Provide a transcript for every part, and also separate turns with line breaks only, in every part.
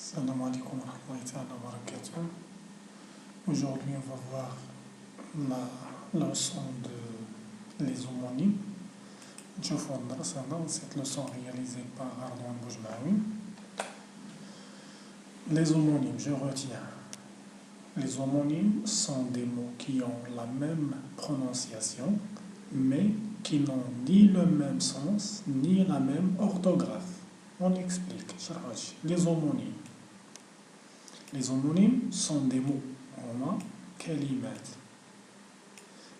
Salam alaikum wa rahmatullahi wa barakatuh. Aujourd'hui, on va voir la leçon de les homonymes. Cette leçon réalisée par Ardouane Boujmaoui. Les homonymes, je retiens. Les homonymes sont des mots qui ont la même prononciation, mais qui n'ont ni le même sens, ni la même orthographe. On explique. Les homonymes. Les homonymes sont des mots, kalimat,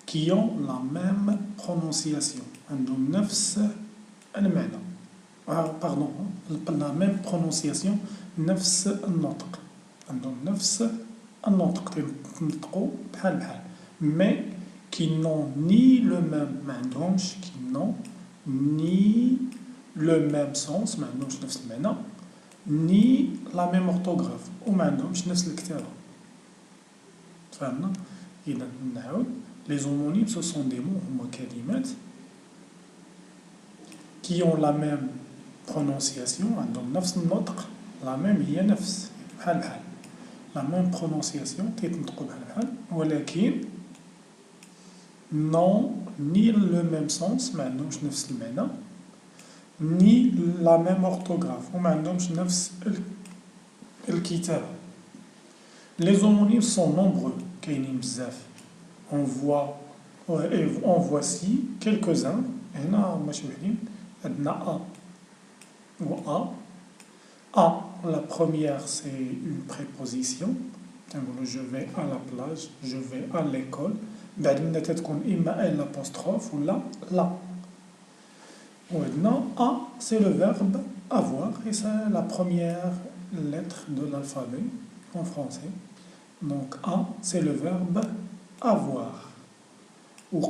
qui ont la même prononciation. La même prononciation, mais qui n'ont ni le même ni le même sens, ni la même orthographe وما عندهمش نفس الكتابة. فهمنا؟ إذا نعاود les homonymes ce sont des mots هما كلمات qui ont la même prononciation عندهم نفس النطق la même هي نفس بحال la même prononciation كيتنطقوا بحال ولكن non ni le même sens ما عندهمش نفس المعنى ni la même orthographe وما عندهمش نفس الكتابة. Les homonymes sont nombreux, on voici quelques-uns. A, la première c'est une préposition. Je vais à la plage, je vais à l'école. L'apostrophe ou la. A, c'est le verbe avoir et c'est la première lettre de l'alphabet en français. Donc A, c'est le verbe avoir. Ou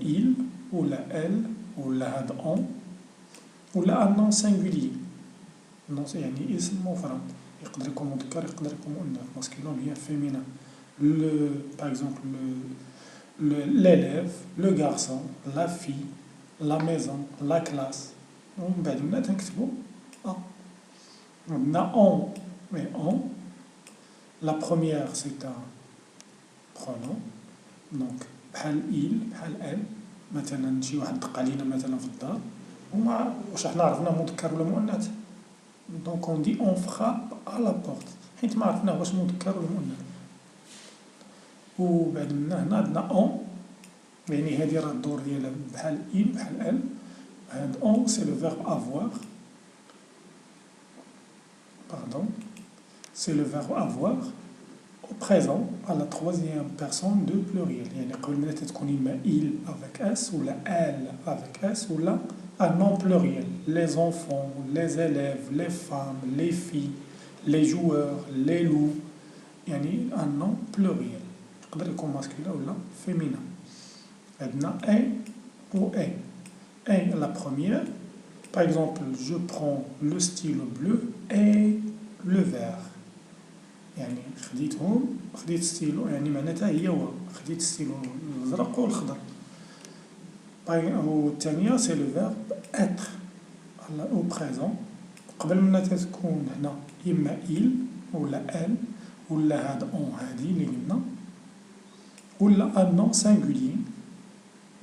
il, ou la elle, ou la had on, ou la un nom singulier. Non, c'est يعني اسم مفرد. يقدر يكون مذكر يقدر يكون مؤنث masculin ou bien féminin. Par exemple, l'élève, le garçon, la fille, la maison, la classe. ومن بعد منها تنكتبو A. On a on et on. La première c'est un pronom. Donc بحال il بحال elle. مثلا شي واحد دق علينا مثلا في الدار وما واش حنا عرفنا مذكر ولا مؤنث. Donc on dit on frappe à la porte حيت ما عرفنا واش مذكر ولا مؤنث. وبعد من هنا عندنا on يعني هذه راه الدور ديالها بحال il بحال elle. هاد on c'est le verbe avoir. Pardon. C'est le verbe avoir au présent à la troisième personne de pluriel. يعني قبل ما تكون إما il avec s ou la elle avec s ou la un nom pluriel. Les enfants, les élèves, les femmes, les filles, les joueurs, les loups. يعني un nom pluriel. يقدر يكون masculin ou la féminin. عندنا un ou un. Un la première. Par exemple, je prends le stylo bleu et le vert. يعني خديت ستيلو يعني معناتها هي هو خديت ستيلو الازرق والخضر. والثانيه سي لو فيرب être او بريزون قبل ما تكون هنا اما il ولا elle ولا هاد اون هادي اللي قلنا ولا ان نون سانغولير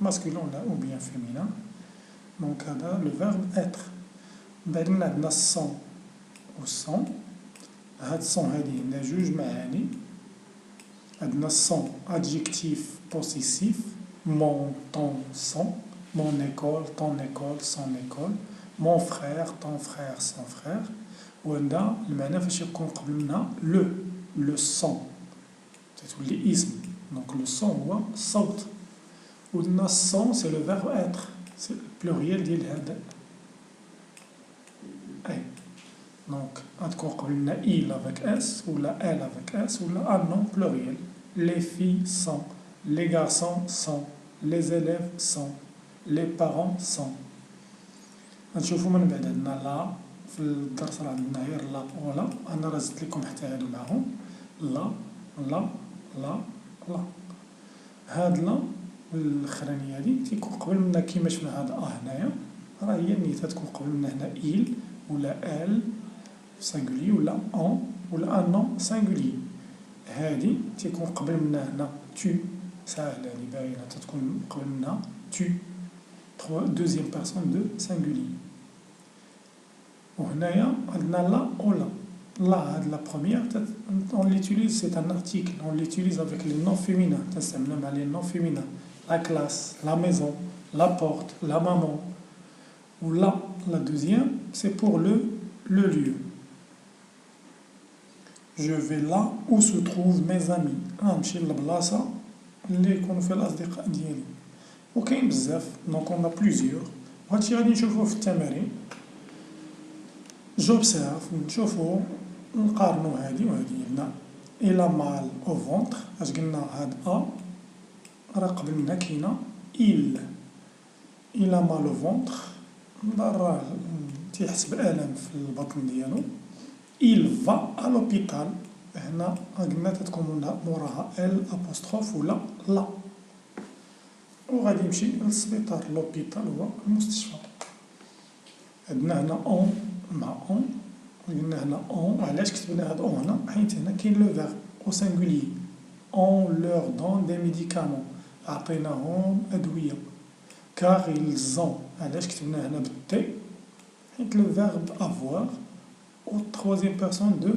ماسكولين ou bien féminin. Donc هذا لو فيرب être. بعدين عندنا son و son. هاد son هادي عندنا جوج معاني. عندنا son adjectif possessif mon, ton, son, mon école, ton école, son école, mon frère, ton frère, son frère. وعندنا المعنى فاش يكون قبل منها le son تتولي اسم. donc le son هو الصوت. وعندنا son c'est le verbe être, c'est le pluriel ديال هذا اي. Donc, on a il avec s ou la elle avec s ou la un nom pluriel. Les filles sont, les garçons sont, les élèves sont, les parents sont. نشوفوا من بعد عندنا لا في الدرس راه عندنا غير لا ولا. انا راه زدت لكم حتى هادو معاهم لا لا لا لا. هاد لا الاخرانيه هادي تيكون قبل منها كيما شفنا هاد هنايا راه هي اللي تتكون قبل منها هنا il ولا elle سانجولي ولا اون ولا ان نون سانجولي. هادي تيكون قبل منها هنا تو، ساهله هادي باينه تتكون قبل منها تو، دوزيام بيرسون دو سانجولي. وهنايا عندنا لا او لا. لا هاد لا بروميير on l'utilise, c'est un article, on l'utilise avec les noms féminins, تستعملها مع les noms féminins. La classe, la maison, la porte, la maman. Ou là, la deuxième, c'est pour le lieu. Je vais là où se trouvent mes amis. غنمشي للبلاصة اللي يكونوا فيها الأصدقاء ديالي. وكاين بزاف، دونك on a plusieurs. وهادشي غادي نشوفوه في التمارين. J'observe, نشوفو نقارنو هادي وهادي. عندنا il a mal au ventre، اش قلنا هاد ا راه قبل منها كاينه il a mal au ventre، راه تيحس بألم في البطن ديالو. il va à l'hôpital، هنا قلنا تتكون موراها ال ابوستروف ولا لا، وغادي يمشي للسبيطار. لوبيتال هو المستشفى. عندنا هنا اون مع اون، قلنا هنا اون. علاش كتبنا هاد اون هنا؟ حيت هنا كاين لو فيرب او سانغولي. اون لور دون دي ميديكامون، عطيناهم ادويه. كار ils ont، علاش كتبنا هنا بالتي؟ حيت لو فيرب افوار او troisième personne de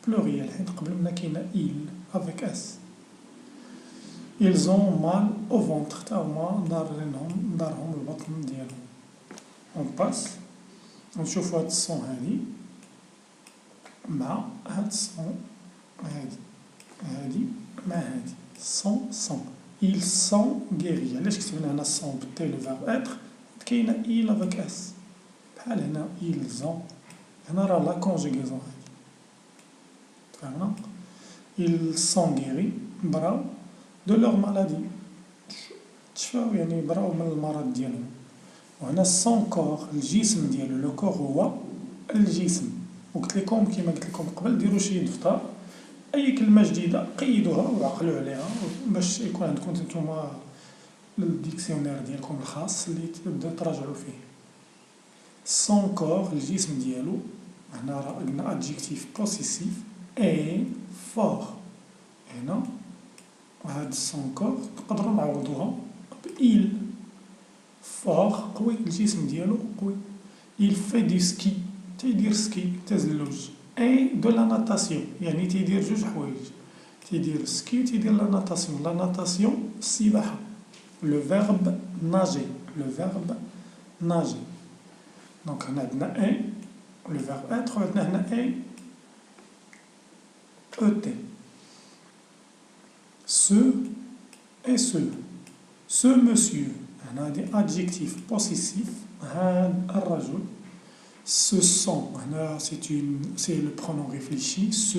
pluriel، حيت قبل منا كاينه il avec s. ils ont mal au ventre، تا هما دارهم البطن ديالهم. on passe نشوفو هاد الصون هادي مع هاد الصون هادي مع هادي. صون ils sont guéris. علاش كتبنا هنا صون بالتي لو فيرب اتر؟ كاينه il avec s. بحال هنا ils ont، هنا راه لا كونجيغيزون هادي. فهمنا؟ ils sont guéris، براو دو لور مالادي، تشفاو يعني براو من المرض ديالهم. وهنا سون كور، الجسم ديالو. لو كور هو الجسم. وقلت لكم كيما قلت لكم قبل، ديروا شي دفتر، اي كلمه جديده قيدوها وعقلوا عليها باش يكون عندكم نتوما الديكسيونير ديالكم الخاص اللي تبداو تراجعوا فيه. سون كور الجسم ديالو. هنا راه قلنا ادجيكتيف بوسيسيف اي فور. هنا هاد سون كور تقدروا نعوضوها بإيل. فور قوي، الجسم ديالو قوي. il fait du ski، تيدير سكي تزلج. اي دو لا ناتاسيون، يعني تيدير جوج حوايج، تيدير السكي وتيدير لا ناتاسيون. لا ناتاسيون السباحه، لو فيرب ناجي، لو فيرب ناجي. دونك هنا عندنا اي لو فيرب اتر، وعندنا هنا اي او تي. ce et ce monsieur، هنا هادي adjectif possessif، هاد الرجل. ce sont، هنا c'est le pronom réfléchi. ce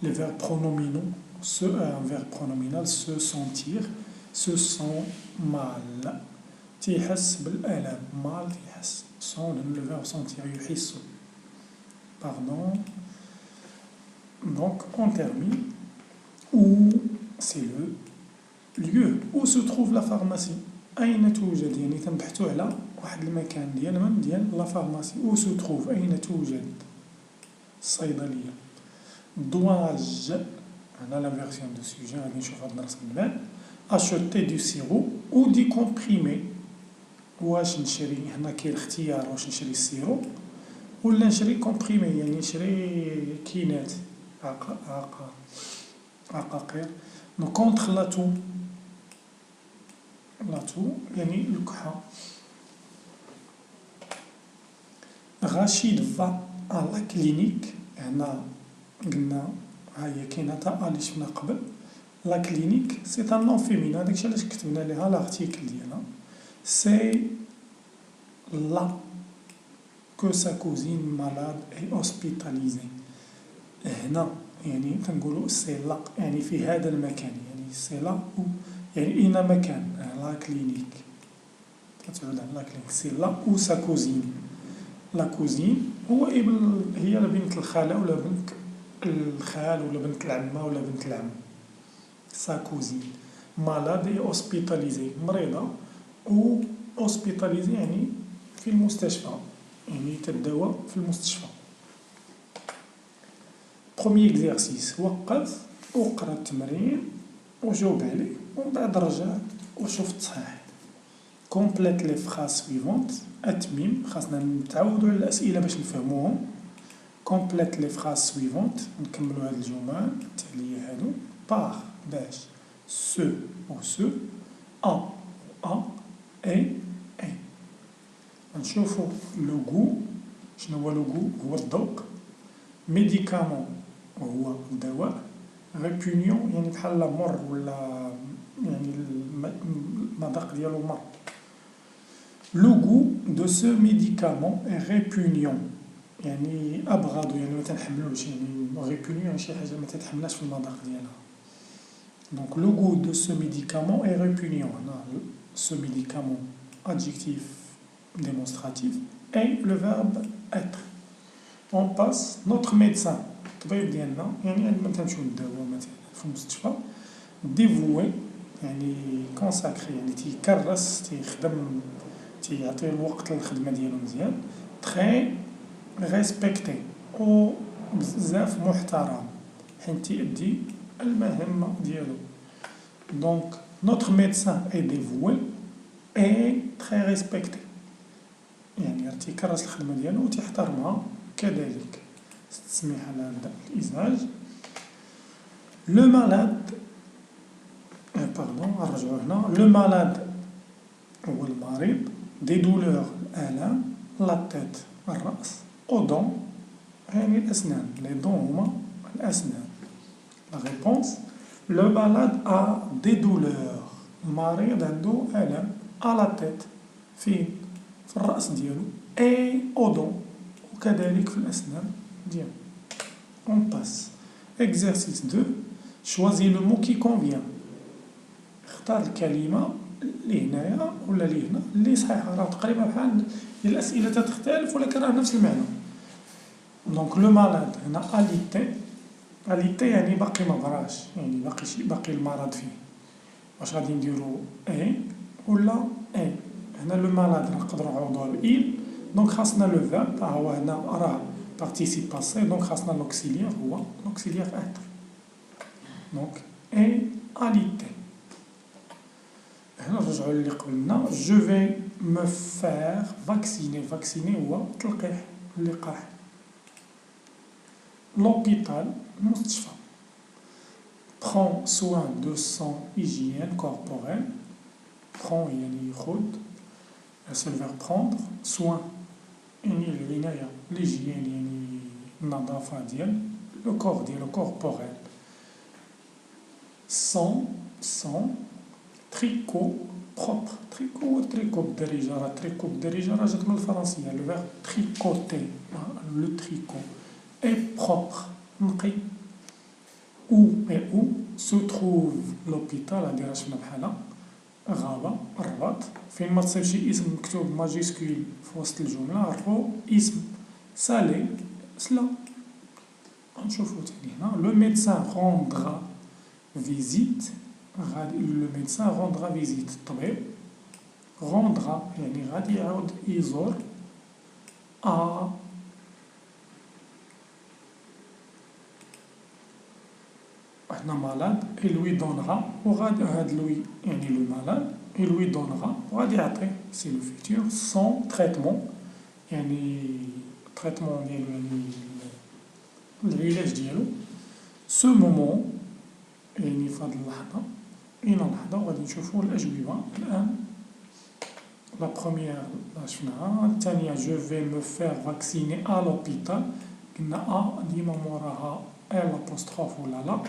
les verbes pronominaux، ce est un verbe pronominal. se sentir، se sent mal، تيحس بالألم. mal تيحس. sent le verbe sentir، يحس. pardon. donc on termine. où c'est le lieu où se trouve la pharmacie. أين توجد، يعني تنبحثوا على واحد المكان ديال لا فارماسي. où se trouve أين توجد الصيدلية. dois-je، هنا لا فيرسيون دو سوجي غادي نشوف هاد الرسم من بعد. acheter du sirop ou du comprimé، واش نشري، هنا كاين اختيار واش نشري السيرو ولا نشري كومبريمي، يعني نشري كينات عقاقير. نو كونتخ لاتو، لاتو يعني الكحة. رشيد فا à la clinique، هنا قلنا هاهي كاينه تا اللي شفنا قبل. لا كلينيك سي ان نون فيمينان، داكشي علاش كتبنا ليها لارتيكل ديالها. سي لا كو سا كوزين مالاد اي اوسبيتاليزي. هنا يعني تنقولوا سي لا يعني في هذا المكان، يعني سي لا يعني اين مكان. لا كلينيك تتعود على لا كلينيك. سي لا او سا كوزين. لا كوزين هو ابن، هي بنت الخاله ولا بنت الخال ولا بنت العمه ولا بنت العم. سا كوزين. مالاد اي اوسبيتاليزي، مريضه. او اوسبيتاليزي يعني في المستشفى، يعني تداوى في المستشفى. بروميي اكزيرسيس وقف وقرا التمرين وجاوب عليه ومن بعد رجع وشوف التصحيح. كومبليت لي فراز سويفونت، أتمم، خاصنا نتعودوا على الأسئلة باش نفهموهم. كومبليت لي فراز سويفونت، نكملوا هاد الجمل التالية هادو، باغ باش، سو و سو، أ أ، إي إي. نشوفوا لو غو، شنو هو لو غو؟ هو الذوق. ميديكامون هو الدواء. ريبونيون يعني بحال مر ولا يعني المذاق ديالو مر. لو غو دو سو ميديكامون est répugnant يعني أبغض، يعني ما تنحملوش، يعني ريبونيون يعني شي حاجة ما تتحملهاش في المذاق ديالها. دونك لو غو دو سو ميديكامون est répugnant. هنا سو ميديكامون adjectif démonstratif et le verbe être. On passe notre médecin، الطبيب ديالنا، يعني عندما تنمشيو نداويو مثلا في المستشفى. ديفوي يعني كونساكري يعني تيكرس، تيخدم، تيعطي الوقت للخدمة ديالو مزيان. تخي ريسبكتي و بزاف محترم حيت تيأدي المهمة ديالو. دونك نوتر ميدسان اي ديفوي اي تخي ريسبكتي، يعني تيكرس الخدمة ديالو و تيحترمها كذلك. تسميح على هذا الإزعاج. لو مالاد، باردون نرجعو هنا. لو مالاد هو المريض. دي دولور الآلام. لا تيت الرأس. أودون يعني الأسنان. لي دون هما الأسنان. لا ريبونس لو مالاد أ دي دولور، المريض عندو ألم. أ لا تيت فين؟ في الرأس ديالو. أي أودون وكذلك في الأسنان ديالو. On passe. Exercice 2. Choisis le mot qui convient. اختار الكلمة اللي هنايا ولا اللي هنا اللي صحيحة. راه تقريبا بحال الأسئلة تختلف ولكن راه نفس المعنى. دونك لو مالاد هنا أليتي. أليتي يعني باقي ما براش، يعني باقي المرض فيه. واش غادي نديرو اي ولا اي؟ هنا لو مالاد نقدرو نعوضوها بإيل. دونك خاصنا لو فيرب، هو هنا راه participe passé, donc خاصنا l'auxiliaire هو l'auxiliaire être. donc et alité. هنا نرجعو للي قبلنا. je vais me faire vacciner. vacciner هو تلقيح، اللقاح. l'hôpital المستشفى. prends soin de son hygiène corporelle. prends يعني خذ، c'est le verbe prendre. soin يعني العناية، l'hygiène يعني النظافة ديال لو كور ديالو كوربوريل. son tricot propre. tricot هو تريكو بالدارجة، راه تريكو بالدارجة راه جات من الفرنسية. لو فيرب tricoter لو تريكو. اي propre نقي. où se trouve l'hôpital، هادي راه شفنا بحالها غابة، الرباط. فين ما تصيب شي اسم مكتوب ماجيسكول في وسط الجملة عرفو اسم. سالي سلا. نشوفو تاني هنا. لو ميدسان روندغا فيزيت. غادي لو ميدسان روندغا فيزيت، الطبيب. روندغا يعني غادي يعاود يزور. هنا مالاد il lui donnera، وغادي هاد لوي يعني لو مالاد il lui donnera وغادي يعطيه سي لو فيتور son traitement يعني التريتمون ديالو يعني العلاج ديالو. سو مومون يعني في هاد اللحظة، إين لحظة. وغادي نشوفو الأجوبة الآن. لا بروميير شفناها. الثانية جو في مو فير فاكسيني أ لوبيتال، قلنا أ ديما موراها إل لابوستروف ولا لا.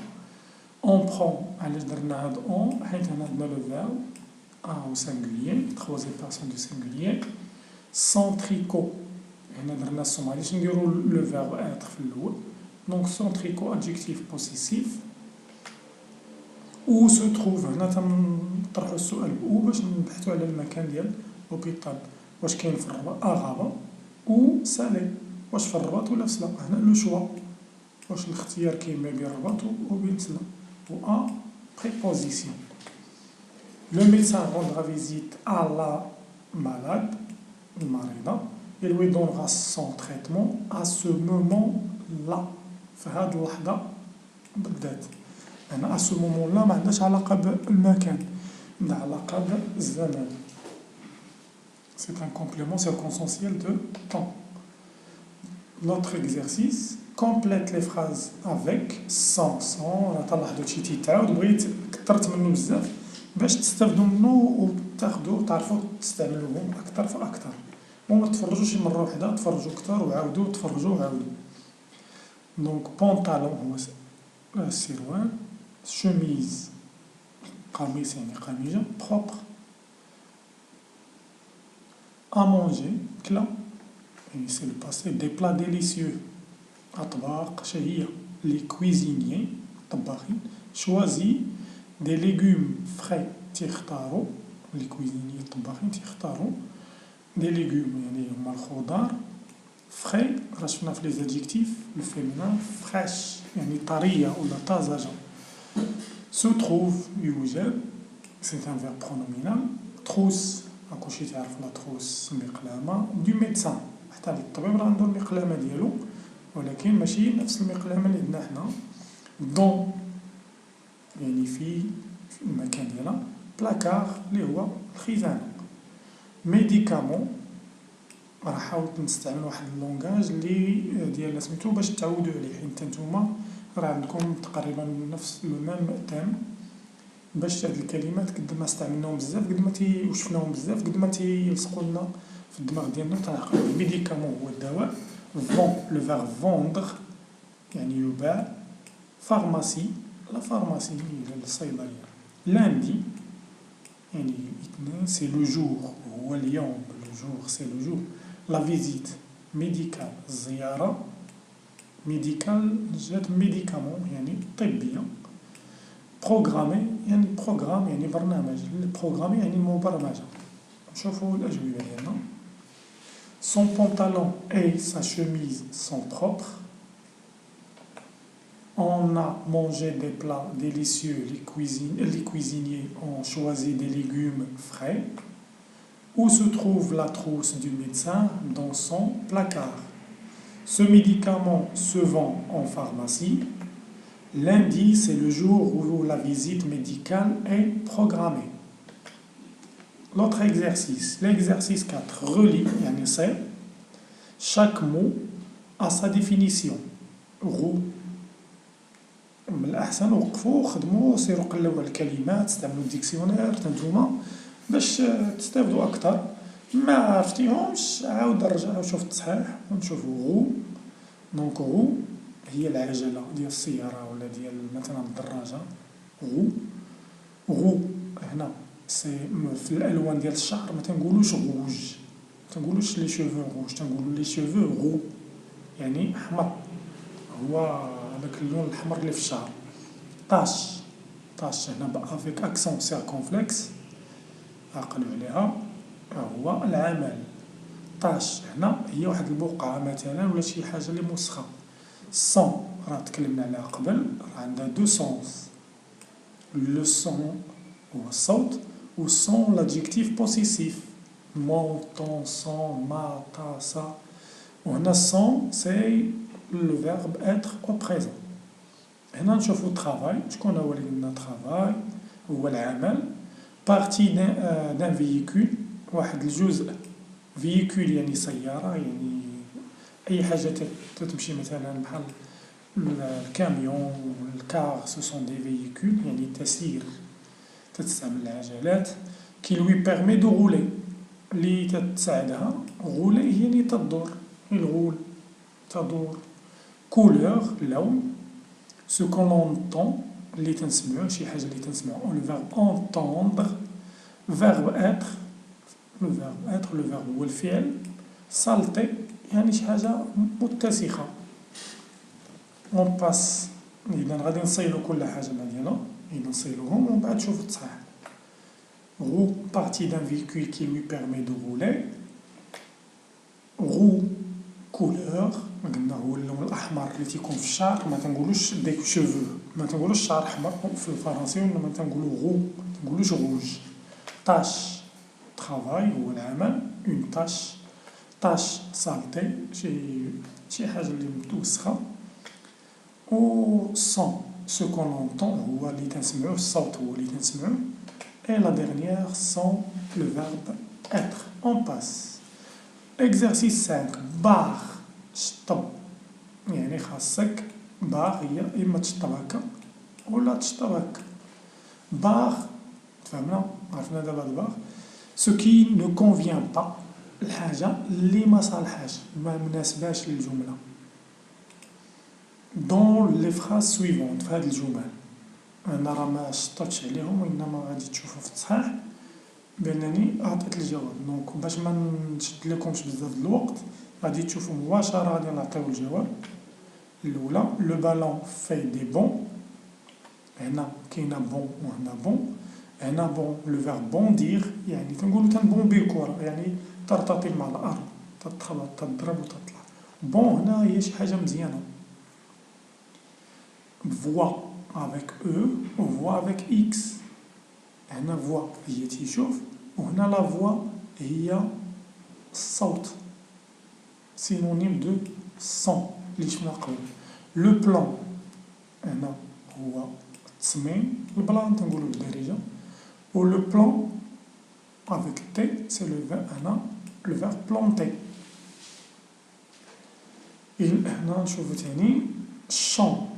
اون برون، علاش درنا هاد اون؟ حيت هنا عندنا لو فيرب او سانغوليي، تخوازيام بيرسون دو سانغوليي. سون تريكو هنا درنا سون، علاش نديرو لو فيرب اتر في الاول؟ دونك سون تريكو ادجيكتيف بوسيسيف. او سو تروف هنا تنطرحو السؤال بأو باش نبحثو على المكان ديال لوبيتال. واش كاين في الرباط؟ غابة. او سالي واش في الرباط ولا في سلا؟ هنا لو شوا، واش الاختيار كاين ما بين الرباط وبين سلا. ou à préposition. Le médecin rendra visite à la malade, المريضة. Il lui donnera son traitement à ce moment-là. في هذه اللحظة بالذات. هنا أسو مومون لا ما عندهاش علاقة بالمكان، عندها علاقة بالزمان. C'est un complément circonstanciel de temps. L'autre exercice, complète les phrases avec, sans. راه تلاحظوا شي تيتعاود بغيت كثرت منه بزاف باش تستافدوا منه وتاخذوا تعرفوا تستعملوهم أكثر فأكثر. وما تفرجوش مرة واحدة، تفرجوا أكثر وعاودوا تفرجوا وعاودوا. دونك بونطالون هو السروال، شوميز قميص يعني قميجة بروبر. à manger كلا يعني سي لو باسي، دي بلا ديليسيو أطباق شهية، لي كويزينيي طباخين، شوازي دي ليغوم فخي تيختاروا، لي كويزينيي الطباخين تيختاروا دي ليغوم يعني هما الخضار، فخي راه شفنا في لي زادجيكتيف لو فيمينان فخاش يعني طرية ولا طازجة. سو تروف يوجد، سي ان فيرب برونومينال. تروس راكوشي تعرف لا تروس المقلامة دو ميدسان، حتى الطبيب راه عندو المقلامة ديالو ولكن ماشي نفس المقلامة اللي عندنا حنا. دون يعني في المكان ديالها، بلاكار اللي هو الخزانة. ميديكامون راه حاولت نستعمل واحد اللونغاج اللي ديال سميتو باش تعودوا عليه، حيت نتوما راه عندكم تقريبا نفس لو ميم تيم، باش هاد الكلمات قد ما استعملناهم بزاف قد ما وشفناهم بزاف قد ما تيلصقوا لنا في الدماغ ديالنا وتنعقلوا. ميديكامون هو الدواء، فون لو فيرب فوندغ يعني يباع، فارماسي لا فارماسي هي الصيدلية. لاندي يعني الاثنين سي لو جور هو اليوم، لو جور سي لو جور. لا فيزيت ميديكال الزيارة، ميديكال جات ميديكامون يعني طبية. بروغرامي يعني بروغرام يعني برنامج، بروغرامي يعني مبرمجة. نشوفوا الأجوبة ديالنا. Son pantalon et sa chemise sont propres. On a mangé des plats délicieux, les cuisiniers ont choisi des légumes frais. Où se trouve la trousse du médecin? Dans son placard. Ce médicament se vend en pharmacie. Lundi, c'est le jour où la visite médicale est programmée. L'autre exercice, l'exercice 4, relis, يعني c'est chaque mot a sa définition. Roux. من الأحسن وقفوا خدموا سيروا قلبوا على الكلمات، استعملوا الديكسيونير نتوما باش تستافدوا أكثر. ما عرفتيهمش عاود رجع وشوف التصحيح ونشوفوا غو. دونك غو هي العجلة ديال السيارة ولا ديال مثلا الدراجة. غو غو هنا سي في الألوان ديال الشعر، ما تنقولوش غوج، ما تنقولوش لي شوفو غوج، تنقولوا لي شوفو غو يعني أحمر، هو هذاك اللون الأحمر اللي في الشعر. طاش طاش هنا بافيك اكسون سيركونفلكس عقلوا عليها، هو العمل. طاش هنا هي واحد البقعة مثلا ولا شي حاجة اللي موسخة. سون راه تكلمنا عليها قبل، راه عندها دو سونس، لو سون هو الصوت و سون لادجيكتيف بوسيسيف، مون طون سون ما تا سا. وهنا سون سي لو فيرب اتر او بريزون. هنا نشوفو travail، شكون هو اللي قلنا travail هو العمل. بارتي دان فييكول واحد الجزء، فييكول يعني سيارة يعني أي حاجة تمشي مثلا بحال الكاميون والكار، سو سون دي فييكول يعني تسير تستعمل العجلات. كي لوي بيرمي دو غولي اللي تتساعدها، غولي يعني تدور، الغول تدور. كولور لون. Ce qu'on entend اللي تنسمعو شي حاجة اللي تنسمعو، le verbe entendre. verbe être le verbe être le verbe هو الفعل. saleté يعني شي حاجة متسخة. on passe إذا غادي نصيلو كل حاجة ديالها، إذا نصيلوهم ومن بعد نشوفو التصحيح. roue partie d'un véhicule qui lui permet de rouler. roue كولور قلنا هو اللون الاحمر اللي تيكون في الشعر، ما تنقولوش ديك شوفو، ما تنقولوش الشعر احمر في الفرنسي، ولا ما تنقولو غو، ما تنقولوش غوج. طاش طرافاي هو العمل، اون طاش. طاش سالتي شي حاجه اللي متوسخه. au son, ce qu'on entend, هو اللي تنسمعوه الصوت هو اللي تنسمعوه. Et la dernière sont le verbe être. On passe. Exercice 5. بار شطب، يعني خاصك بار هي إما تشطب هكا ولا تشطب هكا. بار تفهمنا، عرفنا دابا البار. Ce qui ne convient pas، الحاجة اللي ما صالحاش ما مناسباش للجملة. Dans les phrases suivantes، في هاد الجمل أنا راه ما شطبتش عليهم وإنما غادي تشوفوا في التصحيح بأنني أعطيت الجواب. دونك باش ما نشد لكمش بزاف الوقت غادي تشوفوا مباشرة غادي نعطيو الجواب. الأولى لو بالون في دي بون، هنا كاينة بون وهنا بون. هنا بون لو فيرب بوندير، يعني تنقولو تنبومبي الكرة، يعني ترتطي مع الأرض، تتخبط تضرب وتطلع. بون هنا هي شي حاجة مزيانة. فوا افيك او و فوا افيك اكس، هنا فوا هي تيشوف وهنا لا فوا هي الصوت، سينونيم دو سون اللي شفنا قبل. لو بلان هنا هو التصميم، البلان تنقولو بالدارجة. و لو بلان افيك تي سي لو فيرب، هنا لو فيرب بلونتي. هنا نشوفو تاني الشون،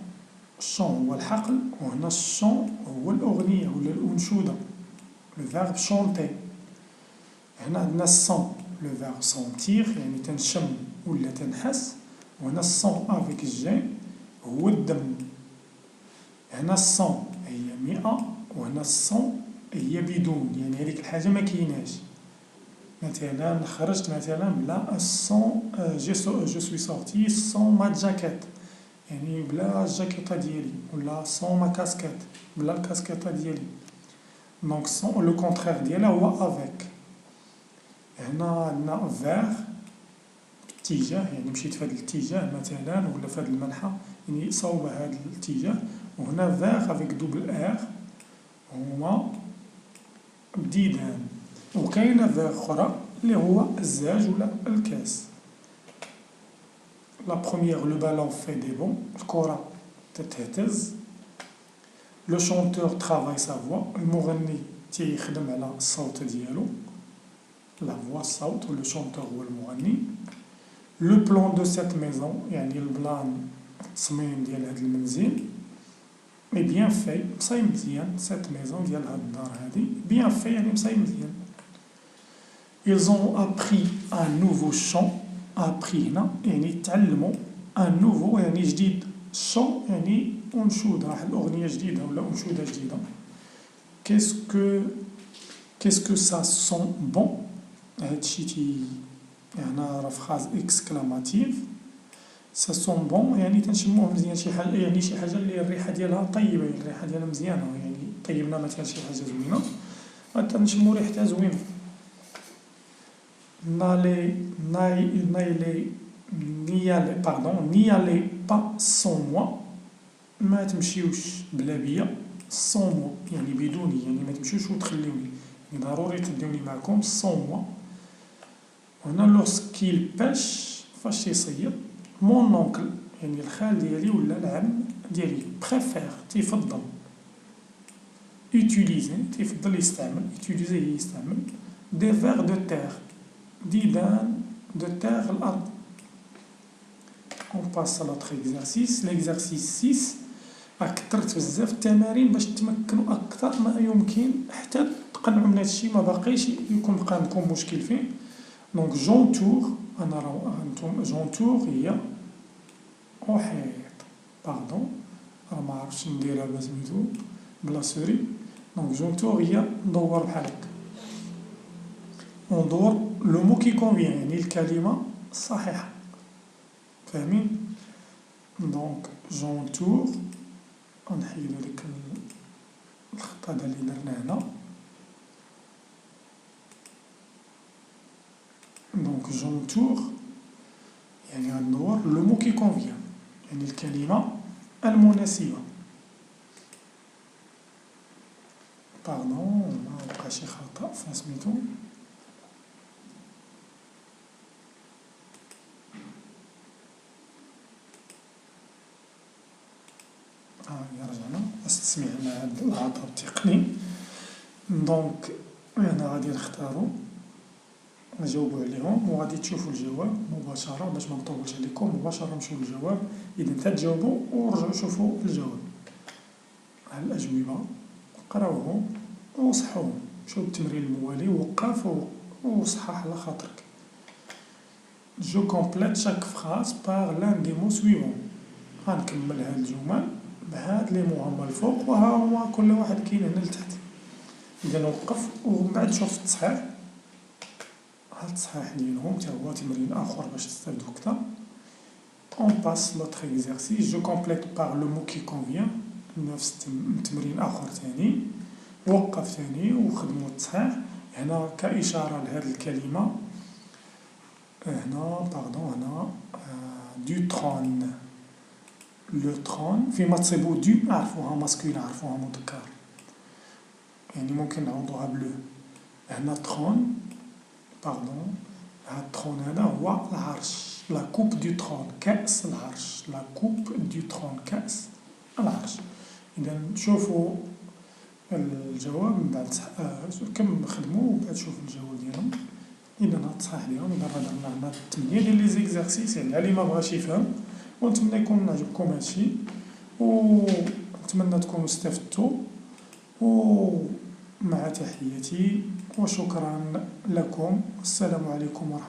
الشون هو الحقل وهنا الشون هو الأغنية ولا الأنشودة، لو فيرب شونتي. هنا عندنا السون لو فيرب سونتيغ، يعني تنشم ولا تنحس، وهنا السون افيك الجي هو الدم. هنا السون هي 100 وهنا السون هي بدون، يعني هذيك الحاجة ما كايناش. مثلا خرجت مثلا بلا السون جو سوي سورتي سون ما جاكيت، يعني بلا الجاكيطة ديالي، ولا سون ما كاسكيت بلا الكاسكيطة ديالي. دونك سون لو كونترير ديالها هو افيك. هنا عندنا فيغ اتجاه، يعني مشيت في هذا الاتجاه مثلا ولا في هذا المنحى، يعني صوب هذا الاتجاه. وهنا فيغ افيك دوبل ار هما الديدان. وكاينه فيغ اخرى اللي هو الزاج ولا الكاس. لا بروميير لو بالون في دي بون، الكرة تتهتز. لو شونتور ترافاي سا فوا، المغني تيخدم على الصوت ديالو، لا فوا الصوت و لو شونتور هو المغني. لو بلان دو سيت ميزون، يعني البلان التصميم ديال هاد المنزل، مي بيان في مصايب مزيان. سيت ميزون ديال هاد الدار هادي بيان في يعني مصايب مزيان. ils ont appris un nouveau chant، appris هنا يعني تعلموا ان نوفو يعني جديد، شون يعني أنشودة، واحد الأغنية جديدة ولا أنشودة جديدة. كيسكو سا سون بون، هادشي هنا راه فراز اكسكلاماتيف. سا سون بون يعني تنشموه مزيان، شي حاجة يعني شي حاجة اللي الريحة ديالها طيبة، الريحة ديالها مزيانة، يعني طيبنا مثلا شي حاجة زوينة تنشمو ريحتها زوينة. n'y allez pas sans moi، ما تمشيوش بلا بيا. sans moi يعني بدوني، يعني ما تمشيوش وتخليوني، يعني ضروري تديوني معكم sans moi. وهنا lorsqu'il pêche فاش تيصيد. mon oncle يعني الخال ديالي ولا العم ديالي. préfère تيفضل. utiliser تيفضل يستعمل، utiliser هي يستعمل. des vers de terre، ديدان de terre الأرض. On passe à l'autre exercice. L'exercice 6. كثرت بزاف التمارين باش تمكنوا أكثر ما يمكن حتى تقنعوا من هادشي، ما باقيش يكون بقى عندكم مشكل فيه. دونك جونتور، أنا راه أنتم جونتور هي أحيط، باردون راه ما عرفتش نديرها بسميتو بلا سوري. دونك جونتور هي ندور بحال هكا، ندور لو مو كي كونفيان يعني الكلمة الصحيحة، فاهمين؟ دونك جونتور غنحيدو ديك الخط هذا اللي درنا هنا. دونك جونتور يعني غندور لو مو كي كونفيان، يعني الكلمة المناسبة. باردون ما وقع شي خطأ فسميتو. رجعنا استسمعنا هاد العطل التقني. دونك هنا غادي نختارو نجاوبو عليهم وغادي تشوفوا الجواب مباشرة باش ما نطولش عليكم، مباشرة نمشيو للجواب. إذا تتجاوبوا ورجعوا شوفوا الجواب على الأجوبة، قراوهم وصحوهم، شوف التمرين الموالي وقف وصحح على خاطرك. جو كومبليت شاك فراس باغ لان دي مو سويفون. غنكمل هاد الجمل بهاد لي مو هما الفوق وها هما كل واحد كاين هنا لتحت. إذا وقف ومن بعد شوف التصحيح، هاد التصحيح ديالهم تا هو تمرين آخر باش تستافدو أكثر. On passe l'autre exercice. Je complète par le mot qui convient. نفس تمرين آخر تاني، وقف تاني وخدمو التصحيح. هنا كإشارة لهاد الكلمة، هنا باردون، هنا دو ترون. لو ترون فيما تصيبو دو نعرفوها ماسكولين، نعرفوها مذكر، يعني ممكن نعوضوها بلو. هنا ترون باردون، هاد ترون هذا هو العرش، لا كوب دو ترون، كأس العرش، لا كوب دو ترون، كأس العرش. إذا شوفوا الجواب من بعد كم خدموا ومن بعد شوفوا الجواب ديالهم. إذا هاد التصحيح ديالهم، إذا درنا هنا 8 ديال لي زيكزارسيس، يعني اللي ما بغاش يفهم. ونتمنى يكون عجبكم هادشي، ونتمنى تكونوا استفدتوا، ومع تحياتي وشكرا لكم. السلام عليكم ورحمة الله.